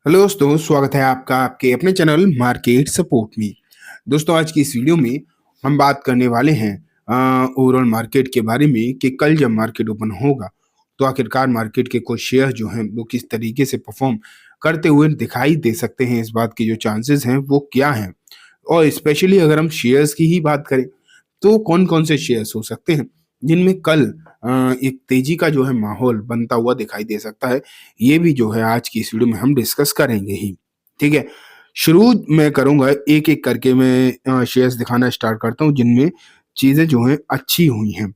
Hello दोस्तों, स्वागत है आपका आपके अपने चैनल मार्केट सपोर्ट में। दोस्तों, आज की इस वीडियो में हम बात करने वाले हैं ओवरऑल मार्केट के बारे में कि कल जब मार्केट ओपन होगा तो आखिरकार मार्केट के कुछ शेयर जो हैं वो किस तरीके से परफॉर्म करते हुए दिखाई दे सकते हैं। इस बात के जो चांसेस हैं वो क्या हैं, और स्पेशली अगर हम शेयर्स की ही बात करें तो कौन-कौन से शेयर्स हो सकते हैं जिनमें कल एक तेजी का जो है माहौल बनता हुआ दिखाई दे सकता है। ये भी जो है आज की इस वीडियो में हम डिस्कस करेंगे ही। ठीक है? शुरू मैं करूँगा एक-एक करके मैं शेयर्स दिखाना स्टार्ट करता हूँ जिनमें चीज़ें जो हैं अच्छी हुई हैं।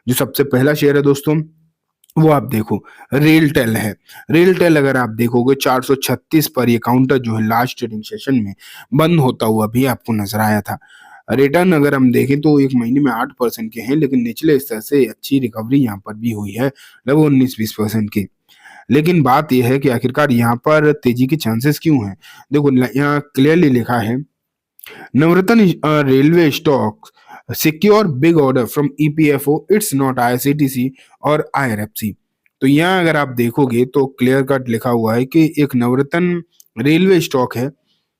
जो सबसे पहला शेयर है दोस्तों, वो आप देखो, रेलटेल है। रेलटेल अगर आप देखोगे 436 पर ये काउंटर जो है लास्ट ट्रेडिंग सेशन में बंद होता हुआ भी आपको नज़र आया था। रिटर्न अगर हम देखें तो 1 महीने में 8% के हैं, लेकिन निचले स्तर से अच्छी रिकवरी यहाँ पर भी हुई है, लगभग 19-20% की। लेकिन बात ये है कि आखिरकार यहाँ पर तेज़ी के चांसेस क्यों हैं? देखो यहाँ क्लियरली लिखा है, Navratna railway stocks secure big order from EPFO, it's not IRCTC और आईआरएफसी। तो यहाँ अगर आप देखोगे तो क्लियर कट लिखा हुआ है कि एक नवरत्न रेलवे स्टॉक है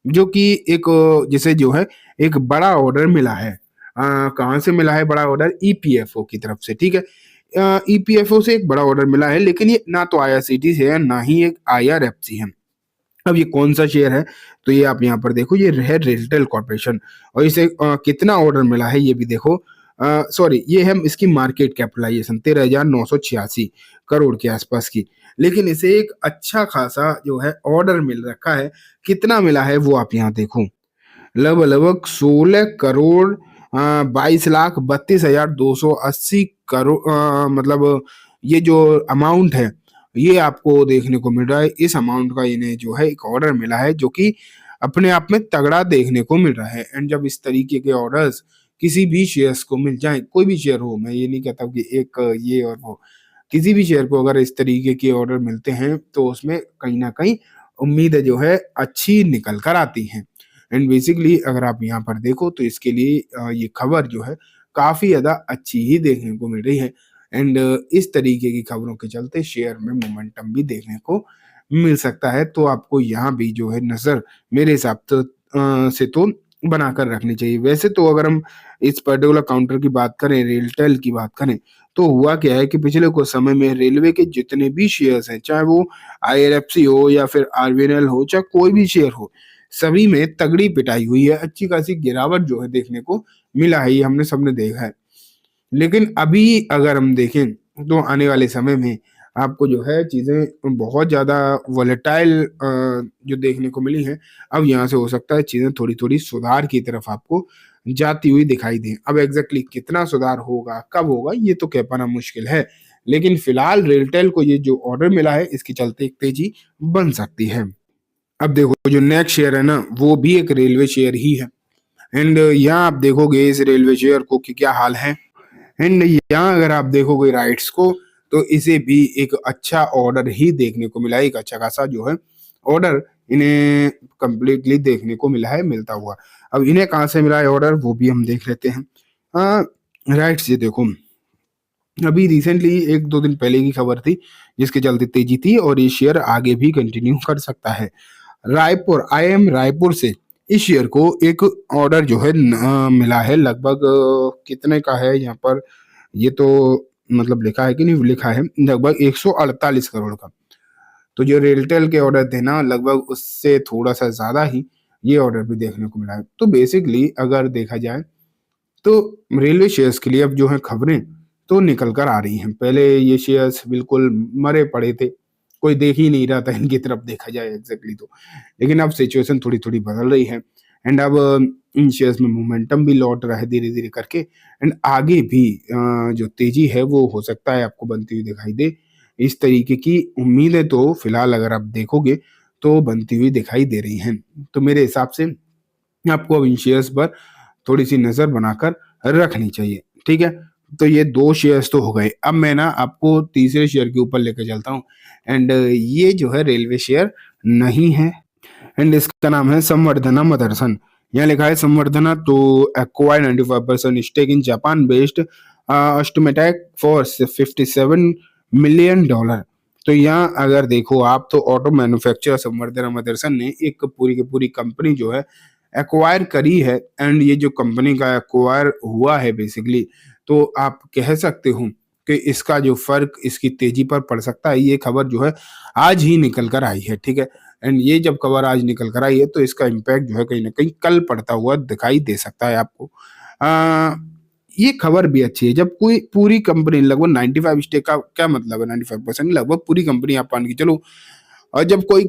जो कि एक जिसे जो है एक बड़ा ऑर्डर मिला है। कहाँ से मिला है बड़ा ऑर्डर? ईपीएफओ की तरफ से। ठीक है, ईपीएफओ से एक बड़ा ऑर्डर मिला है, लेकिन ये ना तो आईआरसीटीसी है ना ही एक आईआरएफसी है। अब ये कौन-सा शेयर है? तो ये आप यहाँ पर देखो, ये है रेलटेल कॉर्पोरेशन, और इसे कितना ऑर्डर मिला है ये भी देखो। सॉरी, ये है इसकी मार्केट कैपिटलाइजेशन 13,986 करोड़ के आसपास की। लेकिन इसे एक अच्छा खासा जो है ऑर्डर मिल रखा है। कितना मिला है वो आप यहाँ देखो। लगभग 16 करोड़ 22,32,280 करोड़, मतलब ये जो अमाउंट है ये आपको देखने को मिल रहा है। इस अमाउंट का इन्हें जो है एक ऑर्डर मिला है जो कि अपने आप में तगड़ा देखने को मिल रहा है। एंड जब इस तरीके के ऑर्डर्स किसी भी शेयर्स को मिल जाए, कोई भी शेयर हो, मैं ये नहीं कहता हूँ कि एक ये और वो, किसी भी शेयर को अगर इस तरीके के ऑर्डर मिलते हैं तो उसमें कहीं ना कहीं उम्मीदें जो है अच्छी निकल कर आती हैं। एंड बेसिकली अगर आप यहाँ पर देखो तो इसके लिए ये खबर जो है काफ़ी ज़्यादा अच्छी ही देखने को मिल रही है। एंड इस तरीके की खबरों के चलते शेयर में मोमेंटम भी देखने को मिल सकता है। तो आपको यहाँ भी जो है नज़र मेरे हिसाब से तो बनाकर रखनी चाहिए। वैसे तो अगर हम इस पर्टिकुलर काउंटर की बात करें, रेलटेल की बात करें, तो हुआ क्या है कि पिछले कुछ समय में रेलवे के जितने भी शेयर्स हैं, चाहे वो आईआरएफसी हो या फिर आरबीएनएल हो, चाहे कोई भी शेयर हो, सभी में तगड़ी पिटाई हुई है। अच्छी खासी गिरावट जो है देखने को मिला है, ये हमने सबने देखा है। लेकिन अभी अगर हम देखें तो आने वाले समय में आपको जो है चीज़ें बहुत ज़्यादा वोलेटाइल जो देखने को मिली हैं, अब यहाँ से हो सकता है चीज़ें थोड़ी-थोड़ी सुधार की तरफ आपको जाती हुई दिखाई दें। अब एग्ज़ैक्टली कितना सुधार होगा, कब होगा, ये तो कह पाना मुश्किल है। लेकिन फिलहाल रेलटेल को ये जो ऑर्डर मिला है, इसके चलते एक तेज़ी बन सकती है। अब देखो, जो नेक्स्ट शेयर है ना, वो भी एक रेलवे शेयर ही है। एंड यहाँ आप देखोगे इस रेलवे शेयर को कि क्या हाल है। एंड यहाँ अगर आप देखोगे राइट्स को, तो इसे भी एक अच्छा ऑर्डर ही देखने को मिला है, एक अच्छा खासा जो है ऑर्डर इन्हें कंप्लीटली देखने को मिला है, मिलता हुआ। अब इन्हें कहाँ से मिला है ऑर्डर, वो भी हम देख लेते हैं। राइट्स ये देखो, अभी रिसेंटली 1-2 दिन पहले की खबर थी जिसके चलते तेजी थी, और ये शेयर आगे भी कंटिन्यू कर सकता है। रायपुर, आईआईएम रायपुर से इस शेयर को एक ऑर्डर जो है मिला है, लगभग कितने का है यहाँ पर, ये तो मतलब लिखा है कि नहीं लिखा है, लगभग 148 करोड़ का। तो जो रेलटेल के ऑर्डर थे ना, लगभग उससे थोड़ा सा ज्यादा ही ये ऑर्डर भी देखने को मिला है। तो बेसिकली अगर देखा जाए तो रेलवे शेयर्स के लिए अब जो है खबरें तो निकल कर आ रही हैं। पहले ये शेयर्स बिल्कुल मरे पड़े थे, कोई देख ही नहीं रहा था इनकी तरफ, देखा जाए एग्जैक्टली तो। लेकिन अब सिचुएशन थोड़ी-थोड़ी बदल रही है। एंड अब इन शेयर्स में मोमेंटम भी लौट रहा है धीरे-धीरे करके। एंड आगे भी जो तेजी है वो हो सकता है आपको बनती हुई दिखाई दे। इस तरीके की उम्मीदें तो फिलहाल अगर आप देखोगे तो बनती हुई दिखाई दे रही हैं। तो मेरे हिसाब से आपको अब इन शेयर्स पर थोड़ी-सी नज़र बनाकर रखनी चाहिए, ठीक है? तो ये 2 शेयर्स तो हो गए। अब मैं ना आपको तीसरे शेयर के ऊपर लेके चलता हूँ। एंड ये जो है रेलवे शेयर नहीं है, एंड इसका नाम है संवर्धना मदरसन। यहाँ लिखा है Samvardhana to acquire 95% stake in Japan based ऑस्टोमेटेक फॉर $57 मिलियन। तो यहाँ अगर देखो आप तो ऑटो मैन्युफैक्चरर संवर्धन मदरसन ने एक पूरी की पूरी कंपनी जो है एक्वायर करी है, एंड ये जो कंपनी का एक्वायर हुआ है बेसिकली, तो आप कह सकते हो कि इसका जो फर्क इसकी तेजी पर पड़ सकता है। ये खबर जो है आज ही निकल कर आई है, ठीक है। एंड ये जब खबर आज निकल कर आई है तो इसका इम्पैक्ट जो है कहीं ना कहीं कल पड़ता हुआ दिखाई दे सकता है आपको। आ, ये खबर भी अच्छी है जब कोई पूरी कंपनी लगभग 95 स्टेक का क्या मतलब है, 95% लगभग पूरी कंपनी आप मान के चलो। और जब कोई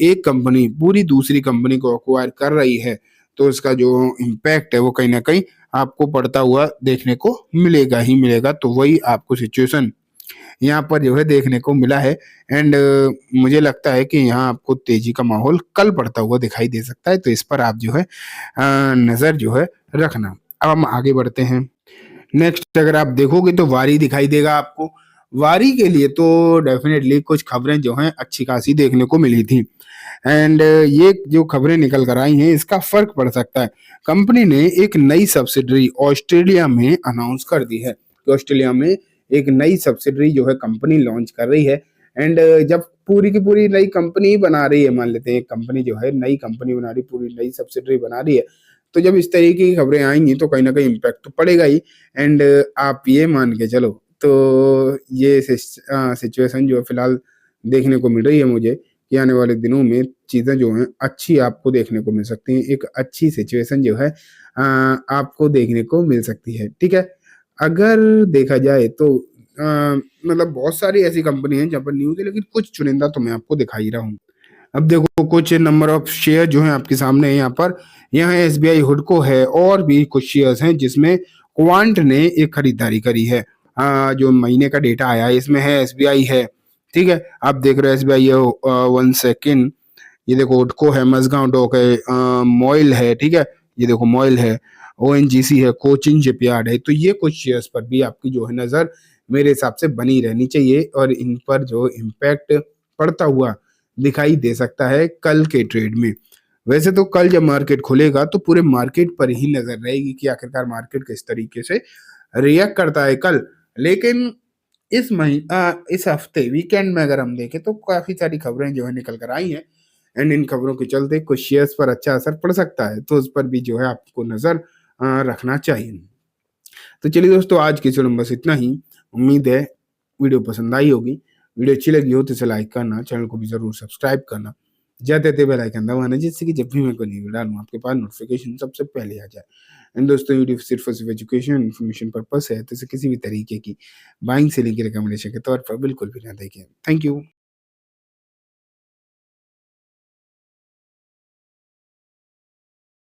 एक कंपनी पूरी दूसरी कंपनी को अक्वायर कर रही है तो उसका जो इम्पैक्ट है वो कहीं ना कहीं आपको पड़ता हुआ देखने को मिलेगा ही मिलेगा। तो वही आपको सिचुएशन यहाँ पर जो है देखने को मिला है। एंड मुझे लगता है कि यहाँ आपको तेजी का माहौल कल पड़ता हुआ दिखाई दे सकता है, तो इस पर आप जो है नजर जो है रखना। अब हम आगे बढ़ते हैं। नेक्स्ट अगर आप देखोगे तो वारी दिखाई देगा आपको। वारी के लिए तो डेफिनेटली कुछ खबरें जो हैं अच्छी खासी देखने को मिली थी। एंड ये जो खबरें निकल कर आई हैं इसका फर्क पड़ सकता है। कंपनी ने एक नई सब्सिडरी ऑस्ट्रेलिया में अनाउंस कर दी है कि ऑस्ट्रेलिया में एक नई सब्सिडरी जो है कंपनी लॉन्च कर रही है। एंड जब पूरी की पूरी नई कंपनी बना रही है, मान लेते हैं एक कंपनी जो है नई कंपनी बना रही, पूरी नई सब्सिडरी बना रही है, तो जब इस तरीके की खबरें आएंगी तो कहीं ना कहीं इम्पैक्ट तो पड़ेगा ही। एंड आप ये मान के चलो तो ये सिचुएशन जो है फिलहाल देखने को मिल रही है मुझे कि आने वाले दिनों में चीज़ें जो हैं अच्छी आपको देखने को मिल सकती हैं। एक अच्छी सिचुएशन जो है आपको देखने को मिल सकती है, ठीक है। अगर देखा जाए तो मतलब बहुत सारी ऐसी कंपनी हैं जहाँ पर न्यूज़ है, लेकिन कुछ चुनिंदा तो मैं आपको दिखा ही रहा हूँ। अब देखो कुछ नंबर ऑफ शेयर जो हैं आपके सामने है यहाँ पर। यहाँ एसबीआई हुडको है और भी कुछ शेयर्स हैं जिसमें क्वांट ने एक खरीदारी करी है। जो महीने का डेटा आया है इसमें है एसबीआई है, ठीक है। आप देख रहे हो एसबीआई है, 1 सेकेंड। ये देखो हुडको है, मजगांव डॉक है, मोइल है, ठीक है। ये देखो मोइल है, ओएनजीसी है, कोचिन शिपयार्ड है। तो ये कुछ शेयर्स पर भी आपकी जो है नजर मेरे हिसाब से बनी रहनी चाहिए और इन पर जो इम्पैक्ट पड़ता हुआ दिखाई दे सकता है कल के ट्रेड में। वैसे तो कल जब मार्केट खुलेगा तो पूरे मार्केट पर ही नजर रहेगी कि आखिरकार मार्केट किस तरीके से रिएक्ट करता है कल। लेकिन इस हफ्ते वीकेंड में अगर हम देखें तो काफी सारी खबरें जो है निकल कर आई हैं। एंड इन खबरों के चलते कुछ शेयर्स पर अच्छा असर पड़ सकता है, तो उस पर भी जो है आपको नजर रखना चाहिए। तो चलिए दोस्तों, आज के चलो बस इतना ही। उम्मीद है वीडियो पसंद आई होगी। वीडियो अच्छी लगी हो तो इसे लाइक करना, चैनल को भी जरूर सब्सक्राइब करना, जाते थे बेल आइकन दबाना, जिससे कि जब भी मैं कोई वीडियो डालूं आपके पास नोटिफिकेशन सबसे पहले आ जाए। एंड दोस्तों, वीडियो सिर्फ और सिर्फ एजुकेशन इन्फॉर्मेशन पर्पस है, तो इसे किसी भी तरीके की बाइंग सेलिंग की रिकमेंडेशन के तौर पर बिल्कुल भी ना देखें। Thank you.